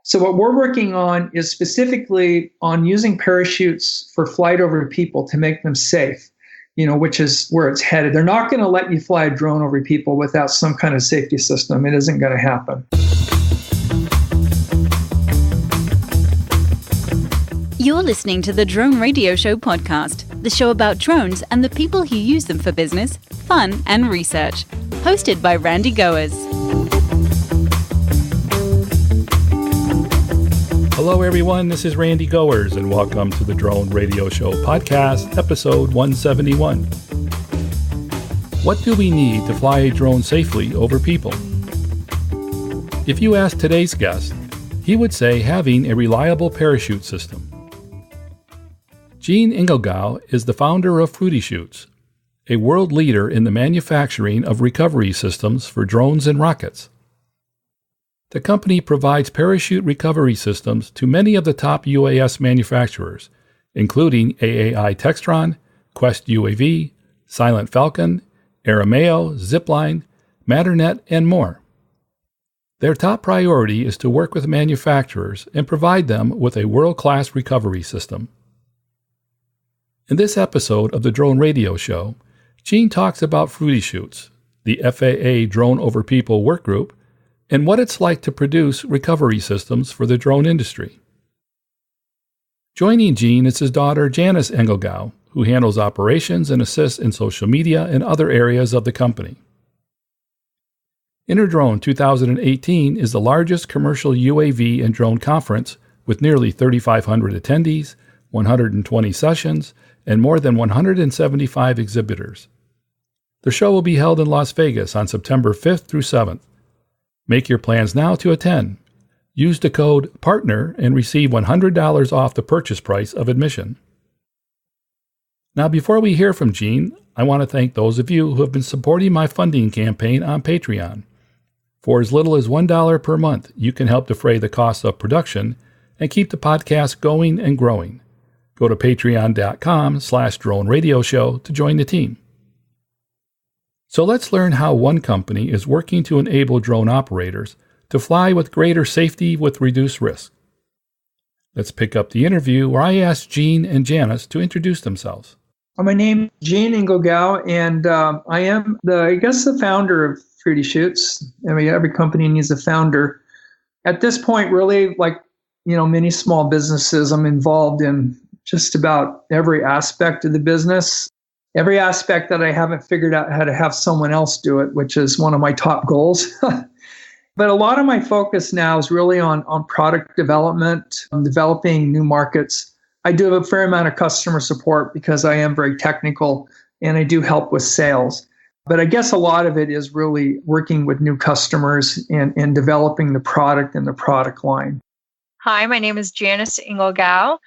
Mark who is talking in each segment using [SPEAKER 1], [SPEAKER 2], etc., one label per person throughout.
[SPEAKER 1] So what we're working on is specifically on using parachutes for flight over people to make them safe, which is where it's headed. They're not going to let you fly a drone over people without some kind of safety system. It isn't going to happen.
[SPEAKER 2] You're listening to the Drone Radio Show podcast, the show about drones and the people who use them for business, fun, and research. Hosted by Randy Goers.
[SPEAKER 3] Hello, everyone. This is Randy Goers, and welcome to the Drone Radio Show podcast, episode 171. What do we need to fly a drone safely over people? If you ask today's guest, he would say having a reliable parachute system. Gene Engelgau is the founder of Fruity Chutes, a world leader in the manufacturing of recovery systems for drones and rockets. The company provides parachute recovery systems to many of the top UAS manufacturers, including AAI Textron, Quest UAV, Silent Falcon, Aeromao, Zipline, Matternet, and more. Their top priority is to work with manufacturers and provide them with a world-class recovery system. In this episode of the Drone Radio Show, Gene talks about Fruity Chutes, the FAA Drone Over People work group, and what it's like to produce recovery systems for the drone industry. Joining Gene is his daughter Janice Engelgau, who handles operations and assists in social media and other areas of the company. Interdrone 2018 is the largest commercial UAV and drone conference with nearly 3,500 attendees, 120 sessions, and more than 175 exhibitors. The show will be held in Las Vegas on September 5th through 7th. Make your plans now to attend. Use the code PARTNER and receive $100 off the purchase price of admission. Now, before we hear from Gene, I want to thank those of you who have been supporting my funding campaign on Patreon. For as little as $1 per month, you can help defray the cost of production and keep the podcast going and growing. Go to patreon.com/drone radio show to join the team. So let's learn how one company is working to enable drone operators to fly with greater safety with reduced risk. Let's pick up the interview where I asked Gene and Janice to introduce themselves.
[SPEAKER 1] My name is Gene Engelgau, and I am the founder of Fruity Chutes. I mean, every company needs a founder. At this point, really, many small businesses, I'm involved in just about every aspect of the business. Every aspect that I haven't figured out how to have someone else do it, which is one of my top goals. But a lot of my focus now is really on product development, developing new markets. I do have a fair amount of customer support because I am very technical, and I do help with sales. But I guess a lot of it is really working with new customers and developing the product and the product line.
[SPEAKER 4] Hi, my name is Janice Engelgau.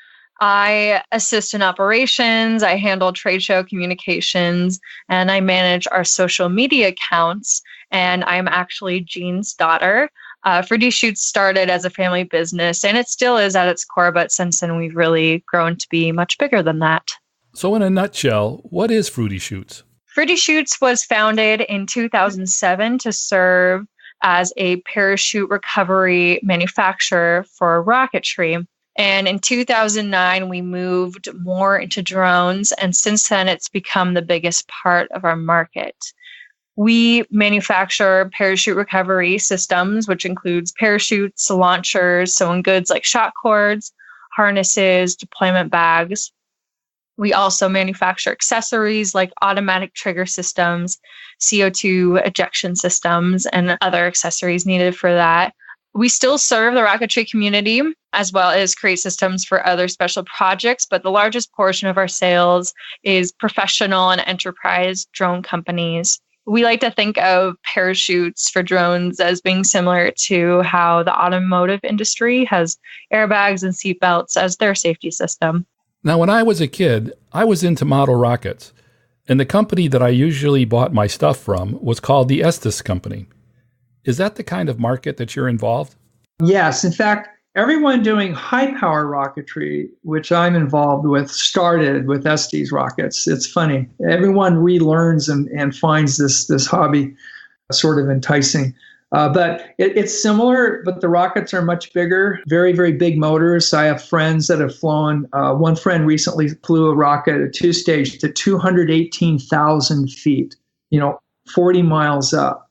[SPEAKER 4] I assist in operations, I handle trade show communications, and I manage our social media accounts. And I'm actually Gene's daughter. Fruity Chutes started as a family business, and it still is at its core, but since then we've really grown to be much bigger than that.
[SPEAKER 3] So in a nutshell, what is Fruity Chutes?
[SPEAKER 4] Fruity Chutes was founded in 2007 to serve as a parachute recovery manufacturer for rocketry. And in 2009, we moved more into drones, and since then, it's become the biggest part of our market. We manufacture parachute recovery systems, which includes parachutes, launchers, sewn goods like shock cords, harnesses, deployment bags. We also manufacture accessories like automatic trigger systems, CO2 ejection systems, and other accessories needed for that. We still serve the rocketry community as well as create systems for other special projects, but the largest portion of our sales is professional and enterprise drone companies. We like to think of parachutes for drones as being similar to how the automotive industry has airbags and seatbelts as their safety system.
[SPEAKER 3] Now, when I was a kid, I was into model rockets, and the company that I usually bought my stuff from was called the Estes Company. Is that the kind of market that you're involved?
[SPEAKER 1] Yes. In fact, everyone doing high-power rocketry, which I'm involved with, started with Estes rockets. It's funny. Everyone relearns and finds this hobby sort of enticing. But it's similar, but the rockets are much bigger, very, very big motors. I have friends that have flown. One friend recently flew a rocket, a two-stage, to 218,000 feet, 40 miles up.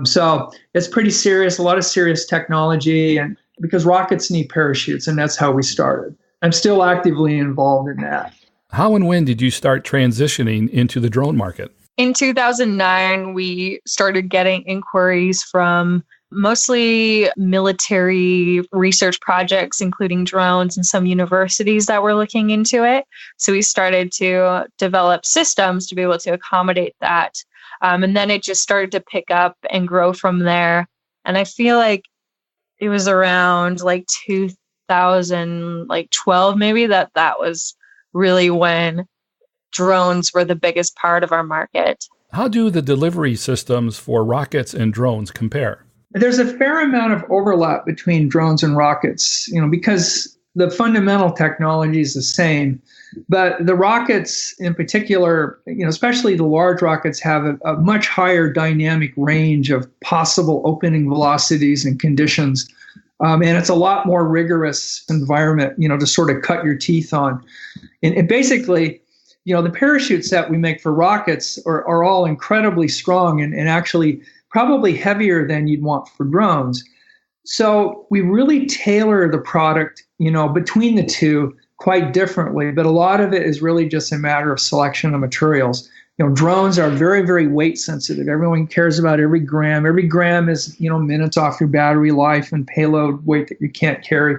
[SPEAKER 1] So it's pretty serious, a lot of serious technology, and because rockets need parachutes, and that's how we started. I'm still actively involved in that.
[SPEAKER 3] How and when did you start transitioning into the drone market?
[SPEAKER 4] In 2009, we started getting inquiries from mostly military research projects, including drones, and some universities that were looking into it. So we started to develop systems to be able to accommodate that. And then it just started to pick up and grow from there. And I feel like it was around like 2012, maybe, that was really when drones were the biggest part of our market.
[SPEAKER 3] How do the delivery systems for rockets and drones compare?
[SPEAKER 1] There's a fair amount of overlap between drones and rockets, because the fundamental technology is the same. But the rockets in particular, especially the large rockets, have a much higher dynamic range of possible opening velocities and conditions. And it's a lot more rigorous environment, to sort of cut your teeth on. And basically, the parachutes that we make for rockets are all incredibly strong and actually probably heavier than you'd want for drones. So we really tailor the product, between the two quite differently. But a lot of it is really just a matter of selection of materials. Drones are very, very weight sensitive. Everyone cares about every gram. Every gram is, minutes off your battery life and payload weight that you can't carry.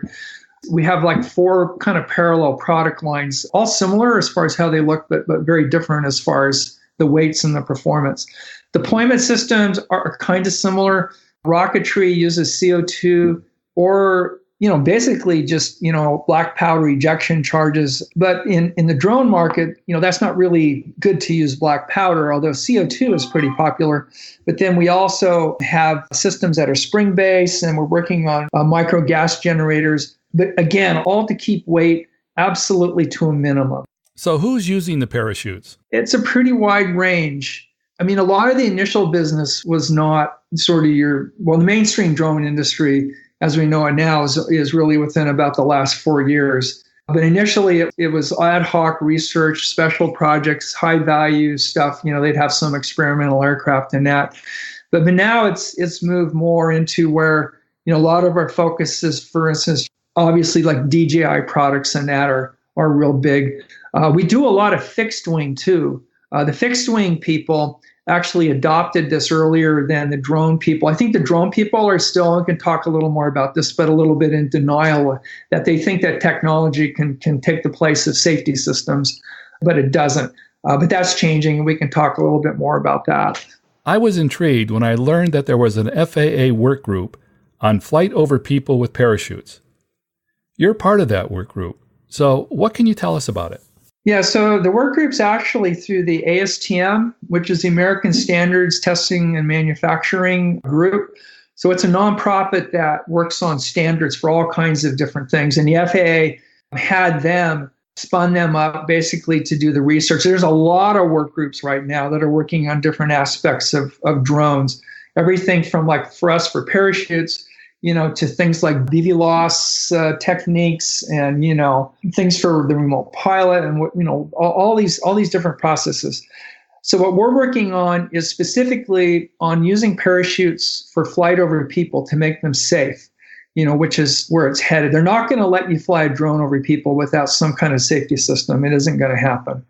[SPEAKER 1] We have like 4 kind of parallel product lines, all similar as far as how they look, but very different as far as the weights and the performance. Deployment systems are kind of similar. Rocketry uses CO2 or, basically just, black powder ejection charges. But in the drone market, that's not really good to use black powder, although CO2 is pretty popular. But then we also have systems that are spring-based, and we're working on micro gas generators. But again, all to keep weight absolutely to a minimum.
[SPEAKER 3] So who's using the parachutes?
[SPEAKER 1] It's a pretty wide range. A lot of the initial business was not sort of the mainstream drone industry, as we know it now, is really within about the last 4 years. But initially, it was ad hoc research, special projects, high value stuff. They'd have some experimental aircraft in that. But now it's moved more into where, a lot of our focus is, for instance, obviously like DJI products and that are real big. We do a lot of fixed wing too. The fixed wing people actually adopted this earlier than the drone people. I think the drone people are still, I can talk a little more about this, but a little bit in denial that they think that technology can take the place of safety systems, but it doesn't. But that's changing, and we can talk a little bit more about that.
[SPEAKER 3] I was intrigued when I learned that there was an FAA work group on flight over people with parachutes. You're part of that work group. So what can you tell us about it?
[SPEAKER 1] Yeah, so the work group's actually through the ASTM, which is the American Standards Testing and Manufacturing Group. So it's a nonprofit that works on standards for all kinds of different things. And the FAA had spun them up basically to do the research. There's a lot of work groups right now that are working on different aspects of drones. Everything from for us for parachutes, to things like BVLOS techniques and, things for the remote pilot and, all these different processes. So what we're working on is specifically on using parachutes for flight over people to make them safe, which is where it's headed. They're not going to let you fly a drone over people without some kind of safety system. It isn't going to happen.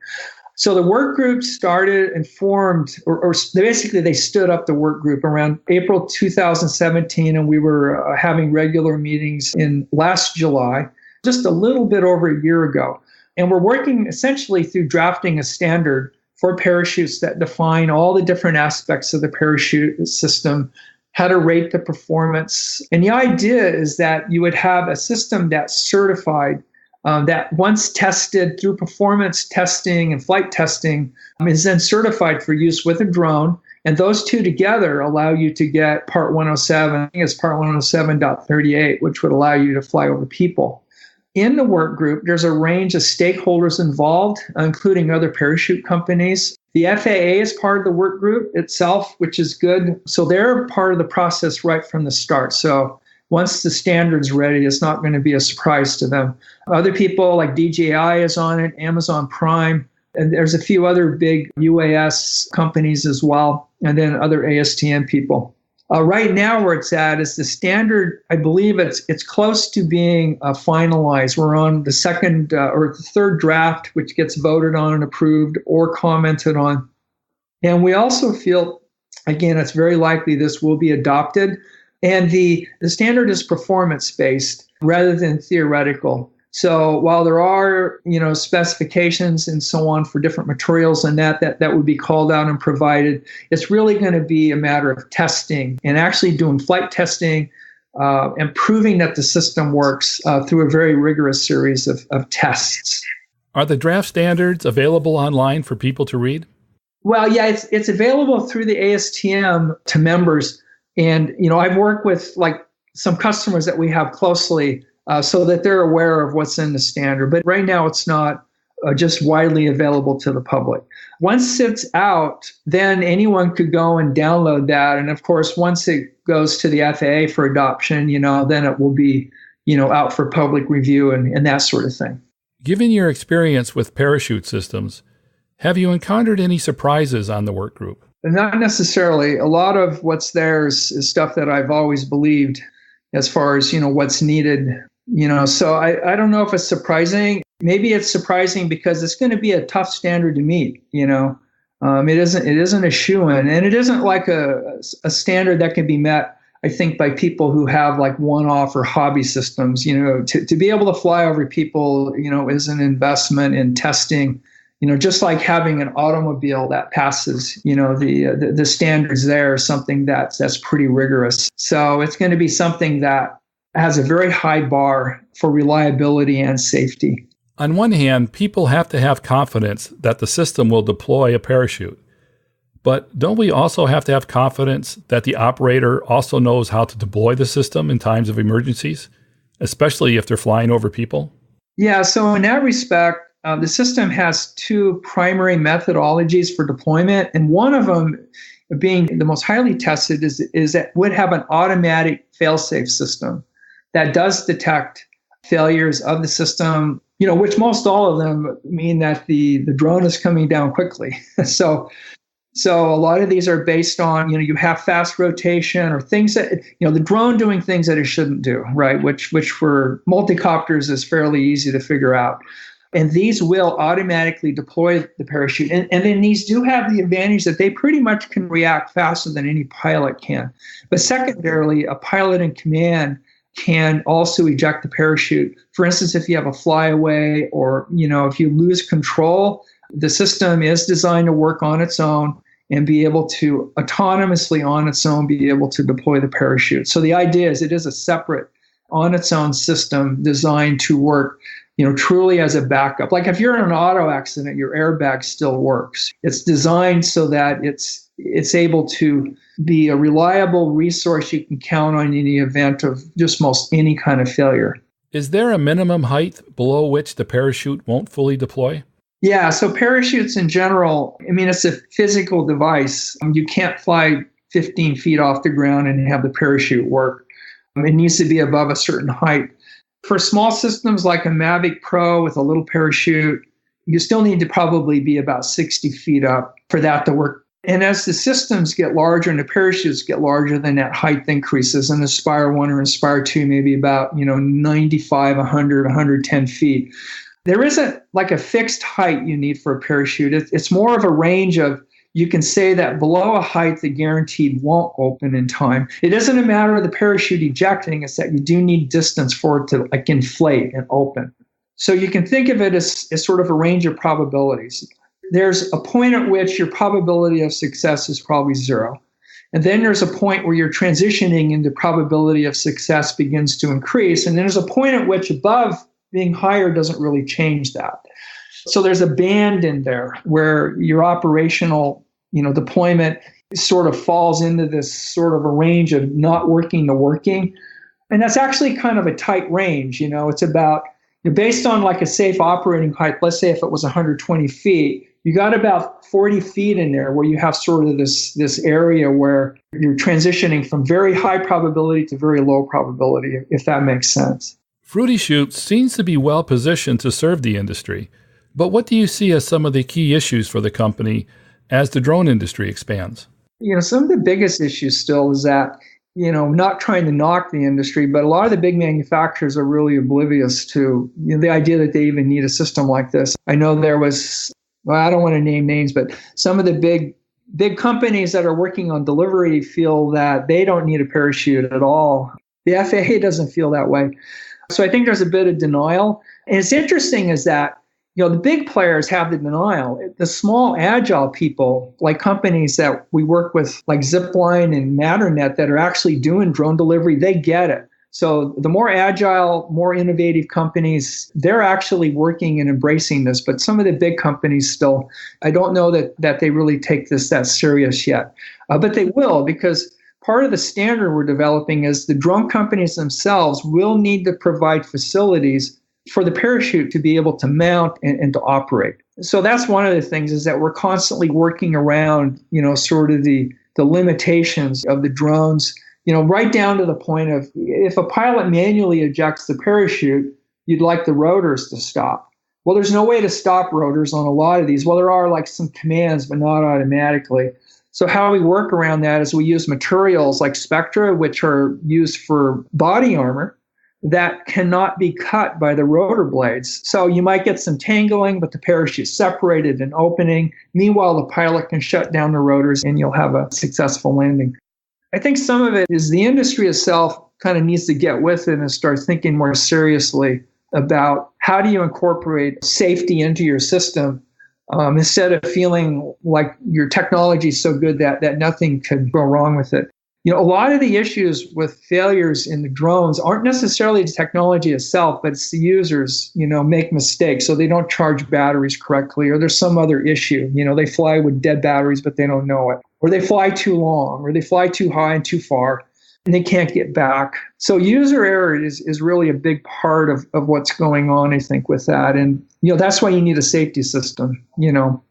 [SPEAKER 1] So the work group started and formed, or basically they stood up the work group around April 2017, and we were having regular meetings in last July, just a little bit over a year ago. And we're working essentially through drafting a standard for parachutes that define all the different aspects of the parachute system, how to rate the performance. And the idea is that you would have a system that's certified, that once tested through performance testing and flight testing, is then certified for use with a drone. And those two together allow you to get Part 107, I think it's Part 107.38, which would allow you to fly over people. in the work group, there's a range of stakeholders involved, including other parachute companies. The FAA is part of the work group itself, which is good. So they're part of the process right from the start. So once the standard's ready, it's not going to be a surprise to them. Other people like DJI is on it, Amazon Prime, and there's a few other big UAS companies as well, and then other ASTM people. Right now, where it's at is the standard. I believe it's close to being finalized. We're on the second or the third draft, which gets voted on and approved or commented on. And we also feel, again, it's very likely this will be adopted. And the standard is performance-based rather than theoretical. So while there are, specifications and so on for different materials and that would be called out and provided, it's really going to be a matter of testing and actually doing flight testing and proving that the system works through a very rigorous series of tests.
[SPEAKER 3] Are the draft standards available online for people to read?
[SPEAKER 1] Well, yeah, it's available through the ASTM to members. And, I've worked with some customers that we have closely so that they're aware of what's in the standard. But right now, it's not just widely available to the public. Once it's out, then anyone could go and download that. And of course, once it goes to the FAA for adoption, then it will be, out for public review and that sort of thing.
[SPEAKER 3] Given your experience with parachute systems, have you encountered any surprises on the work group?
[SPEAKER 1] Not necessarily. A lot of what's there is stuff that I've always believed as far as, what's needed. So I don't know if it's surprising. Maybe it's surprising because it's going to be a tough standard to meet. It isn't a shoo-in, and it isn't like a standard that can be met, I think, by people who have one-off or hobby systems. To be able to fly over people, is an investment in testing. Just like having an automobile that passes, the standards there is something that's pretty rigorous. So it's going to be something that has a very high bar for reliability and safety.
[SPEAKER 3] On one hand, people have to have confidence that the system will deploy a parachute. But don't we also have to have confidence that the operator also knows how to deploy the system in times of emergencies, especially if they're flying over people?
[SPEAKER 1] Yeah, so in that respect, the system has two primary methodologies for deployment, and one of them, being the most highly tested, is that would have an automatic fail-safe system that does detect failures of the system, which most all of them mean that the drone is coming down quickly. So a lot of these are based on, you have fast rotation or things that, the drone doing things that it shouldn't do, right? Which for multicopters is fairly easy to figure out. And these will automatically deploy the parachute. And then these do have the advantage that they pretty much can react faster than any pilot can. But secondarily, a pilot in command can also eject the parachute. For instance, if you have a flyaway or, if you lose control, the system is designed to work on its own and be able to autonomously on its own be able to deploy the parachute. So the idea is it is a separate on its own system designed to work truly as a backup. Like if you're in an auto accident, your airbag still works. It's designed so that it's able to be a reliable resource you can count on in the event of just most any kind of failure.
[SPEAKER 3] Is there a minimum height below which the parachute won't fully deploy?
[SPEAKER 1] Yeah, so parachutes in general, it's a physical device. You can't fly 15 feet off the ground and have the parachute work. It needs to be above a certain height. For small systems like a Mavic Pro with a little parachute, you still need to probably be about 60 feet up for that to work. And as the systems get larger and the parachutes get larger, then that height increases. And Aspire 1 or Aspire 2 maybe about 95, 100, 110 feet. There isn't like a fixed height you need for a parachute. It's more of a range of, you can say that below a height, the guaranteed won't open in time. It isn't a matter of the parachute ejecting, it's that you do need distance for it to inflate and open. So you can think of it as sort of a range of probabilities. There's a point at which your probability of success is probably zero. And then there's a point where you're transitioning into probability of success begins to increase. And then there's a point at which above being higher doesn't really change that. So there's a band in there where your operational, deployment sort of falls into this sort of a range of not working to working. And that's actually kind of a tight range. It's about, Based on like a safe operating height, let's say if it was 120 feet, you got about 40 feet in there where you have sort of this area where you're transitioning from very high probability to very low probability, if that makes sense.
[SPEAKER 3] Fruity Chutes seems to be well positioned to serve the industry, but what do you see as some of the key issues for the company as the drone industry expands?
[SPEAKER 1] Some of the biggest issues still is that, not trying to knock the industry, but a lot of the big manufacturers are really oblivious to the idea that they even need a system like this. I know there was, I don't want to name names, but some of the big companies that are working on delivery feel that they don't need a parachute at all. The FAA doesn't feel that way. So I think there's a bit of denial. And it's interesting is that, the big players have the denial. The small, agile people, like companies that we work with, like Zipline and Matternet, that are actually doing drone delivery, they get it. So the more agile, more innovative companies, they're actually working and embracing this. But some of the big companies still, I don't know that they really take this that serious yet. But they will, because part of the standard we're developing is the drone companies themselves will need to provide facilities for the parachute to be able to mount and to operate. So that's one of the things, is that we're constantly working around, sort of the limitations of the drones, right down to the point of, if a pilot manually ejects the parachute, you'd like the rotors to stop. Well, there's no way to stop rotors on a lot of these. Well, there are like some commands, but not automatically. So how we work around that is we use materials like Spectra, which are used for body armor, that cannot be cut by the rotor blades. So you might get some tangling, but the parachute's separated and opening. Meanwhile, the pilot can shut down the rotors and you'll have a successful landing. I think some of it is the industry itself kind of needs to get with it and start thinking more seriously about how do you incorporate safety into your system, instead of feeling like your technology is so good that nothing could go wrong with it. A lot of the issues with failures in the drones aren't necessarily the technology itself, but it's the users, make mistakes. So they don't charge batteries correctly, or there's some other issue. They fly with dead batteries, but they don't know it. Or they fly too long, or they fly too high and too far, and they can't get back. So user error is really a big part of what's going on, I think, with that. And, that's why you need a safety system,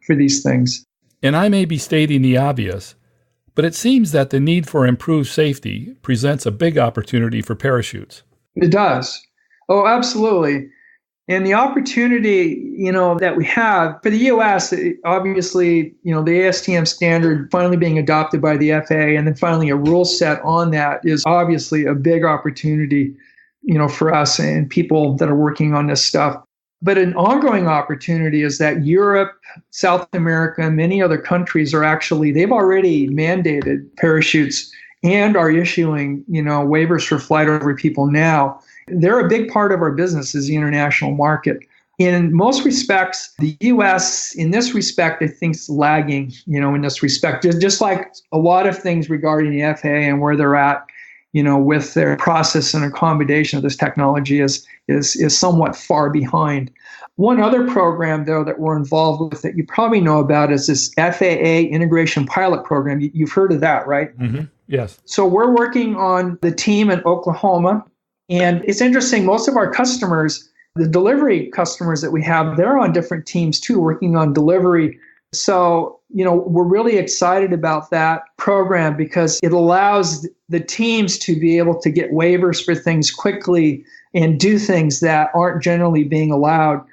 [SPEAKER 1] for these things.
[SPEAKER 3] And I may be stating the obvious, but it seems that the need for improved safety presents a big opportunity for parachutes.
[SPEAKER 1] It does. Oh, absolutely. And the opportunity, that we have for the U.S., obviously, the ASTM standard finally being adopted by the FAA, and then finally a rule set on that is obviously a big opportunity, for us and people that are working on this stuff. But an ongoing opportunity is that Europe, South America, and many other countries they've already mandated parachutes and are issuing, waivers for flight over people now. They're a big part of our business is the international market. In most respects, the U.S., in this respect, I think is lagging, in this respect, just like a lot of things regarding the FAA and where they're at, with their process and accommodation of this technology is somewhat far behind. One other program, though, that we're involved with that you probably know about is this FAA Integration Pilot Program. You've heard of that, right?
[SPEAKER 3] Mm-hmm. Yes.
[SPEAKER 1] So we're working on the team in Oklahoma. And it's interesting, most of our customers, the delivery customers that we have, they're on different teams too, working on delivery. So, we're really excited about that program because it allows the teams to be able to get waivers for things quickly and do things that aren't generally being allowed.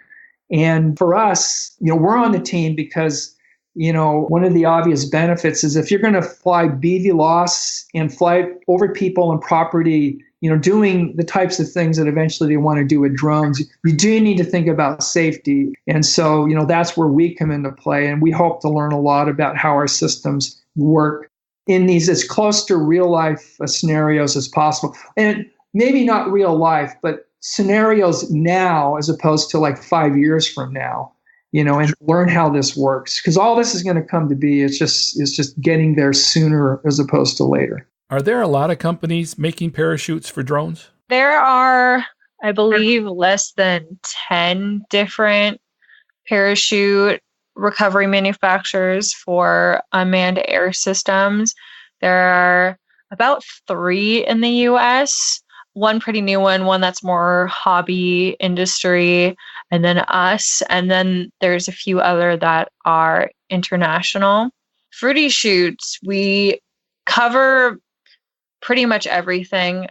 [SPEAKER 1] And for us, we're on the team because, one of the obvious benefits is if you're going to fly BVLOS and fly over people and property, doing the types of things that eventually they want to do with drones, you do need to think about safety. And so, that's where we come into play. And we hope to learn a lot about how our systems work in these as close to real life scenarios as possible. And maybe not real life, but scenarios now as opposed to like 5 years from now, and learn how this works. Because all this is going to come to be, it's just getting there sooner as opposed to later.
[SPEAKER 3] Are there a lot of companies making parachutes for drones?
[SPEAKER 4] There are, I believe, less than 10 different parachute recovery manufacturers for unmanned air systems. There are about 3 in the US. one pretty new one that's more hobby industry, and then us. And then there's a few other that are international. Fruity Chutes, we cover pretty much everything.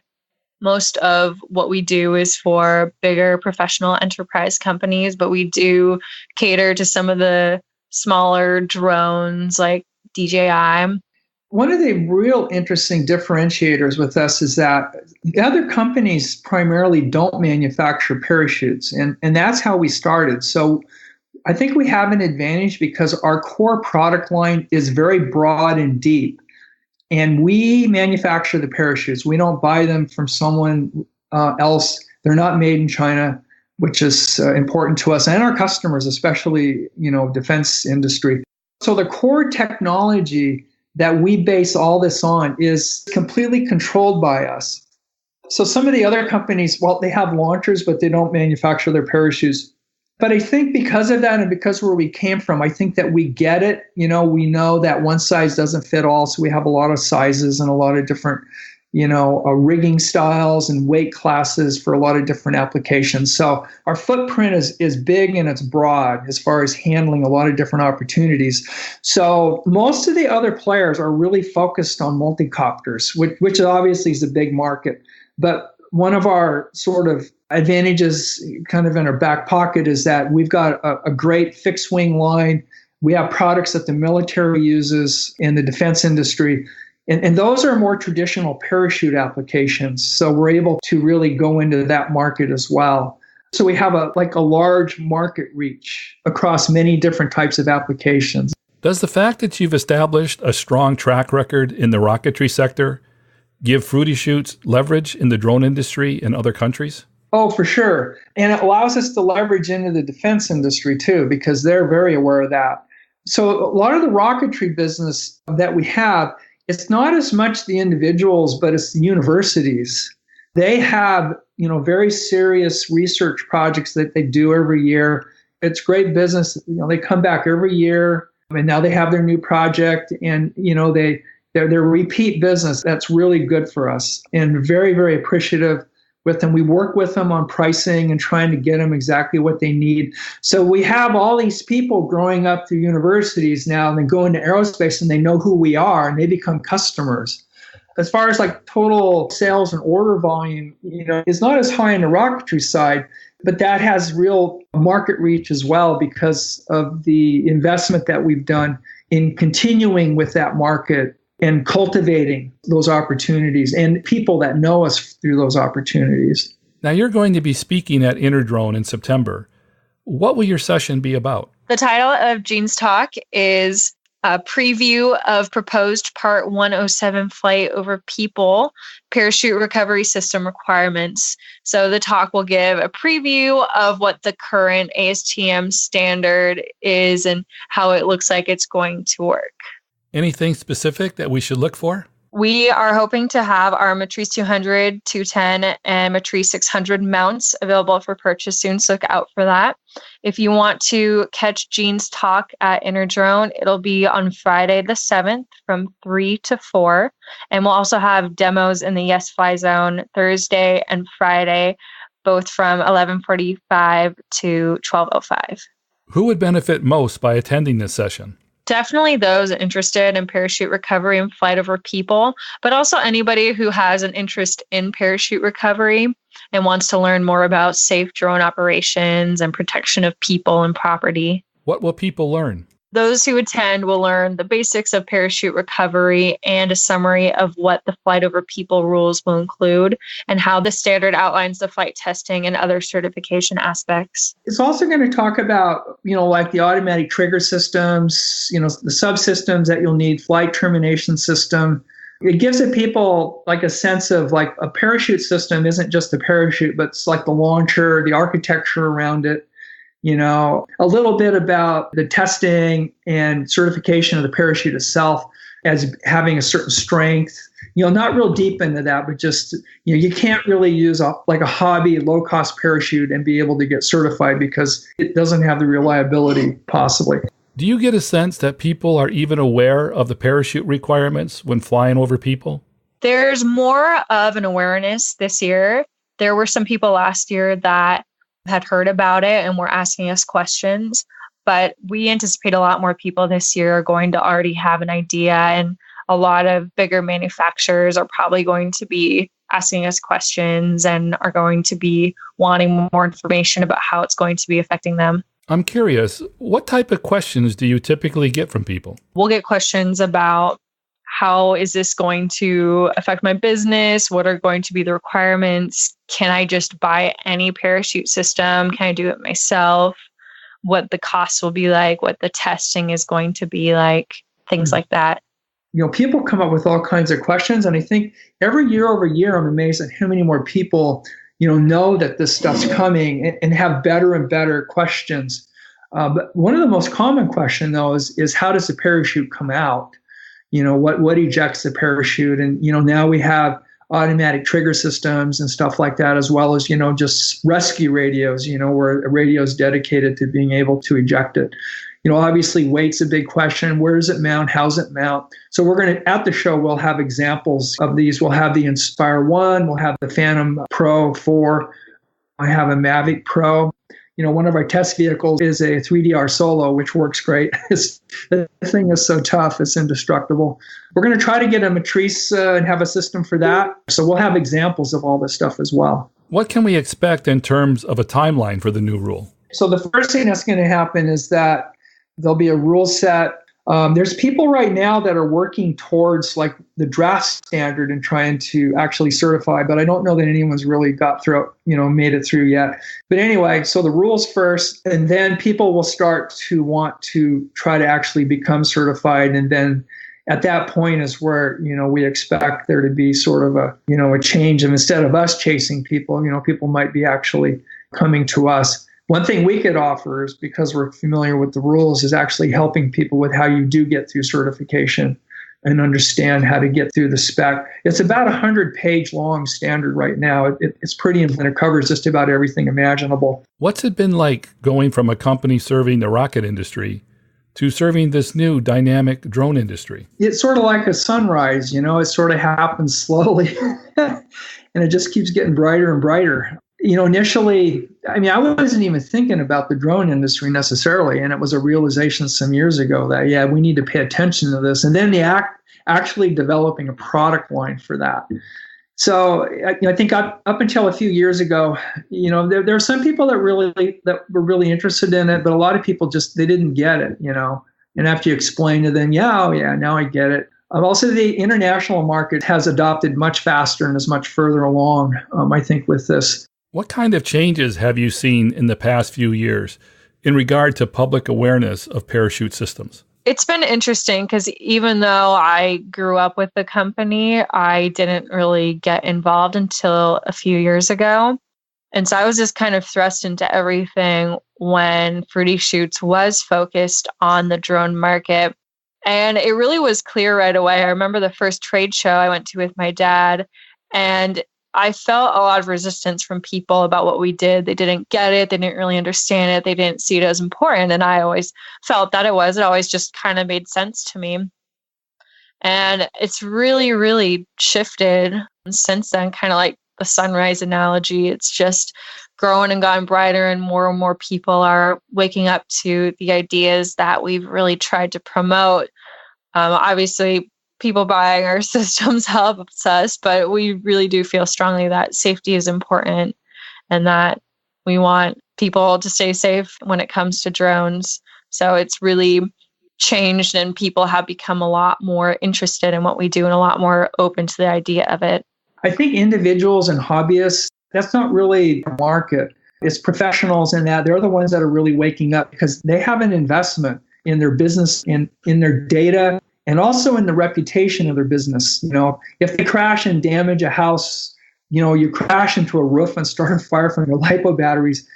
[SPEAKER 4] Most of what we do is for bigger professional enterprise companies, but we do cater to some of the smaller drones like DJI.
[SPEAKER 1] One of the real interesting differentiators with us is that the other companies primarily don't manufacture parachutes, and that's how we started. So I think we have an advantage because our core product line is very broad and deep, and we manufacture the parachutes. We don't buy them from someone else. They're not made in China, which is important to us and our customers, especially, defense industry. So the core technology that we base all this on is completely controlled by us. So some of the other companies, well, they have launchers, but they don't manufacture their parachutes. But I think because of that and because where we came from, I think that we get it. We know that one size doesn't fit all. So we have a lot of sizes and a lot of different, rigging styles and weight classes for a lot of different applications. So our footprint is big and it's broad as far as handling a lot of different opportunities. So most of the other players are really focused on multicopters, which obviously is a big market. But one of our sort of advantages kind of in our back pocket is that we've got a great fixed wing line. We have products that the military uses in the defense industry. And those are more traditional parachute applications. So we're able to really go into that market as well. So we have a large market reach across many different types of applications.
[SPEAKER 3] Does the fact that you've established a strong track record in the rocketry sector give Fruity Chutes leverage in the drone industry in other countries?
[SPEAKER 1] Oh, for sure. And it allows us to leverage into the defense industry too, because they're very aware of that. So a lot of the rocketry business that we have, it's not as much the individuals, but it's the universities. They have, very serious research projects that they do every year. It's great business. They come back every year, and now they have their new project, and they're repeat business. That's really good for us, and very, very appreciative with them. We work with them on pricing and trying to get them exactly what they need. So we have all these people growing up through universities now, and they go into aerospace and they know who we are and they become customers. As far as total sales and order volume, is not as high in the rocketry side, but that has real market reach as well because of the investment that we've done in continuing with that market and cultivating those opportunities and people that know us through those opportunities.
[SPEAKER 3] Now, you're going to be speaking at Interdrone in September. What will your session be about?
[SPEAKER 4] The title of Jean's talk is a preview of proposed Part 107 flight over people, parachute recovery system requirements. So the talk will give a preview of what the current ASTM standard is and how it looks like it's going to work.
[SPEAKER 3] Anything specific that we should look for?
[SPEAKER 4] We are hoping to have our Matrice 200, 210, and Matrice 600 mounts available for purchase soon, so look out for that. If you want to catch Jean's talk at Interdrone, it'll be on Friday the 7th from 3 to 4. And we'll also have demos in the Yes Fly Zone Thursday and Friday, both from 11:45 to 12:05.
[SPEAKER 3] Who would benefit most by attending this session?
[SPEAKER 4] Definitely those interested in parachute recovery and flight over people, but also anybody who has an interest in parachute recovery and wants to learn more about safe drone operations and protection of people and property.
[SPEAKER 3] What will people learn?
[SPEAKER 4] Those who attend will learn the basics of parachute recovery and a summary of what the flight over people rules will include and how the standard outlines the flight testing and other certification aspects.
[SPEAKER 1] It's also going to talk about, the automatic trigger systems, the subsystems that you'll need, flight termination system. It gives the people a sense of a parachute system isn't just the parachute, but it's the launcher, the architecture around it. A little bit about the testing and certification of the parachute itself as having a certain strength. Not real deep into that, but just, you can't really use a hobby, low-cost parachute and be able to get certified because it doesn't have the reliability, possibly.
[SPEAKER 3] Do you get a sense that people are even aware of the parachute requirements when flying over people?
[SPEAKER 4] There's more of an awareness this year. There were some people last year that had heard about it and were asking us questions, but we anticipate a lot more people this year are going to already have an idea, and a lot of bigger manufacturers are probably going to be asking us questions and are going to be wanting more information about how it's going to be affecting them.
[SPEAKER 3] I'm curious, what type of questions do you typically get from people?
[SPEAKER 4] We'll get questions about how is this going to affect my business? What are going to be the requirements? Can I just buy any parachute system? Can I do it myself? What the costs will be like, what the testing is going to be like, things like that.
[SPEAKER 1] People come up with all kinds of questions. And I think every year over year, I'm amazed at how many more people, know that this stuff's coming and have better and better questions. But one of the most common questions, though, is how does the parachute come out? What ejects the parachute? And, now we have automatic trigger systems and stuff like that, as well as, just rescue radios, where a radio is dedicated to being able to eject it. Obviously weight's a big question. Where does it mount? How's it mount? So at the show, we'll have examples of these. We'll have the Inspire 1, we'll have the Phantom Pro 4. I have a Mavic Pro. One of our test vehicles is a 3DR Solo, which works great. The thing is so tough, it's indestructible. We're going to try to get a Matrice and have a system for that. So we'll have examples of all this stuff as well.
[SPEAKER 3] What can we expect in terms of a timeline for the new rule?
[SPEAKER 1] So the first thing that's going to happen is that there'll be a rule set. There's people right now that are working towards like the draft standard and trying to actually certify, but I don't know that anyone's really got through, made it through yet. But anyway, so the rules first, and then people will start to want to try to actually become certified. And then at that point is where, we expect there to be sort of a change. And instead of us chasing people, people might be actually coming to us. One thing we could offer is, because we're familiar with the rules, is actually helping people with how you do get through certification and understand how to get through the spec. It's about 100-page long standard right now. It's pretty, and it covers just about everything imaginable.
[SPEAKER 3] What's it been like going from a company serving the rocket industry to serving this new dynamic drone industry?
[SPEAKER 1] It's sort of like a sunrise, it sort of happens slowly and it just keeps getting brighter and brighter. Initially, I wasn't even thinking about the drone industry necessarily. And it was a realization some years ago that, we need to pay attention to this. And then actually developing a product line for that. So I think up until a few years ago, there are some people that were really interested in it, but a lot of people they didn't get it, and after you explain to them, now I get it. Also, the international market has adopted much faster and is much further along, I think, with this.
[SPEAKER 3] What kind of changes have you seen in the past few years in regard to public awareness of parachute systems?
[SPEAKER 4] It's been interesting because even though I grew up with the company, I didn't really get involved until a few years ago. And so I was just kind of thrust into everything when Fruity Chutes was focused on the drone market. And it really was clear right away. I remember the first trade show I went to with my dad, and I felt a lot of resistance from people about what we did. They didn't get it. They didn't really understand it. They didn't see it as important. And I always felt that it was. It always just kind of made sense to me. And it's really, really shifted since then, kind of like the sunrise analogy. It's just grown and gotten brighter, and more people are waking up to the ideas that we've really tried to promote. Obviously, people buying our systems helps us, but we really do feel strongly that safety is important and that we want people to stay safe when it comes to drones. So it's really changed, and people have become a lot more interested in what we do and a lot more open to the idea of it.
[SPEAKER 1] I think individuals and hobbyists, that's not really the market. It's professionals in that they're the ones that are really waking up because they have an investment in their business, in their data, and also in the reputation of their business. If they crash and damage a house, you crash into a roof and start a fire from your LiPo batteries,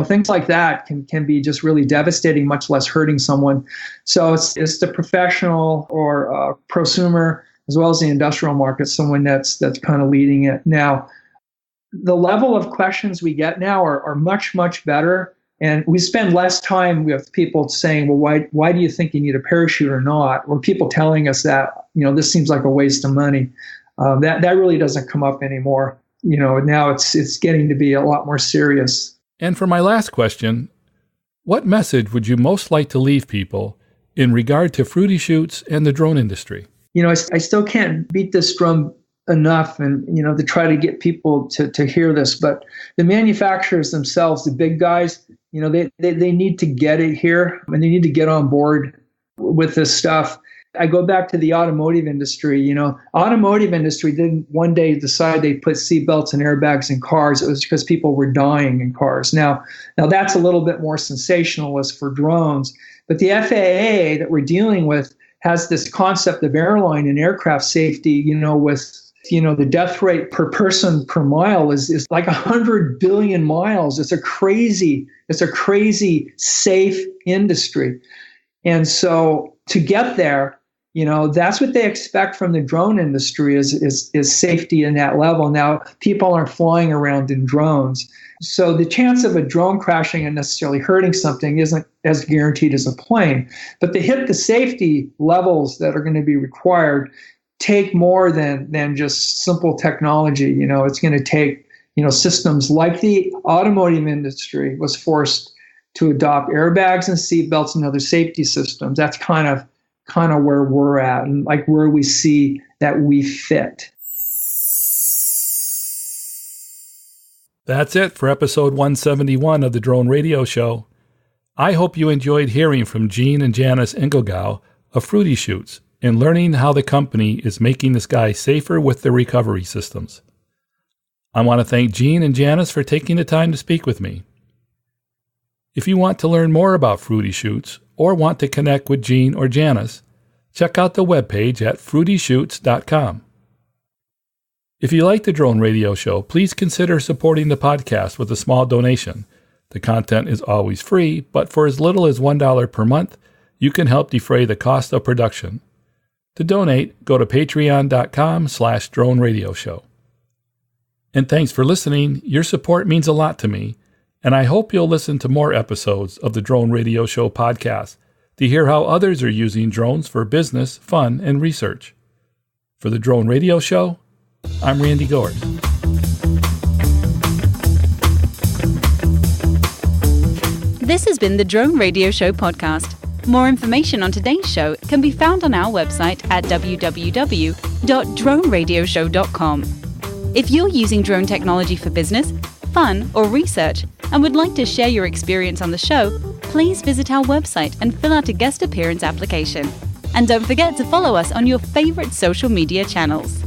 [SPEAKER 1] things like that can be just really devastating, much less hurting someone. So it's the professional or prosumer, as well as the industrial market, someone that's kind of leading it. Now, the level of questions we get now are much, much better. And we spend less time with people saying, well, why do you think you need a parachute or not? Or people telling us that, this seems like a waste of money. That really doesn't come up anymore. Now it's getting to be a lot more serious.
[SPEAKER 3] And for my last question, what message would you most like to leave people in regard to Fruity Chutes and the drone industry?
[SPEAKER 1] I still can't beat this drum enough and, to try to get people to hear this. But the manufacturers themselves, the big guys, they need to get it here and they need to get on board with this stuff. I go back to the automotive industry. Automotive industry didn't one day decide they put seatbelts and airbags in cars. It was because people were dying in cars. Now that's a little bit more sensationalist for drones. But the FAA that we're dealing with has this concept of airline and aircraft safety, with the death rate per person per mile is like 100 billion miles. It's a crazy safe industry. And so to get there, that's what they expect from the drone industry is safety in that level. Now, people aren't flying around in drones. So the chance of a drone crashing and necessarily hurting something isn't as guaranteed as a plane. But to hit the safety levels that are going to be required take more than just simple technology. It's going to take, systems like the automotive industry was forced to adopt airbags and seatbelts and other safety systems. That's kind of where we're at and like where we see that we fit.
[SPEAKER 3] That's it for episode 171 of the Drone Radio Show. I hope you enjoyed hearing from Gene and Janice Engelgau of Fruity Chutes and learning how the company is making the sky safer with their recovery systems. I want to thank Gene and Janice for taking the time to speak with me. If you want to learn more about Fruity Chutes or want to connect with Gene or Janice, check out the webpage at fruitychutes.com. If you like the Drone Radio Show, please consider supporting the podcast with a small donation. The content is always free, but for as little as $1 per month, you can help defray the cost of production. To donate, go to patreon.com/Drone Radio Show. And thanks for listening. Your support means a lot to me, and I hope you'll listen to more episodes of the Drone Radio Show podcast to hear how others are using drones for business, fun, and research. For the Drone Radio Show, I'm Randy Gord.
[SPEAKER 2] This has been the Drone Radio Show podcast. More information on today's show can be found on our website at www.droneradioshow.com. If you're using drone technology for business, fun, or research and would like to share your experience on the show, please visit our website and fill out a guest appearance application. And don't forget to follow us on your favorite social media channels.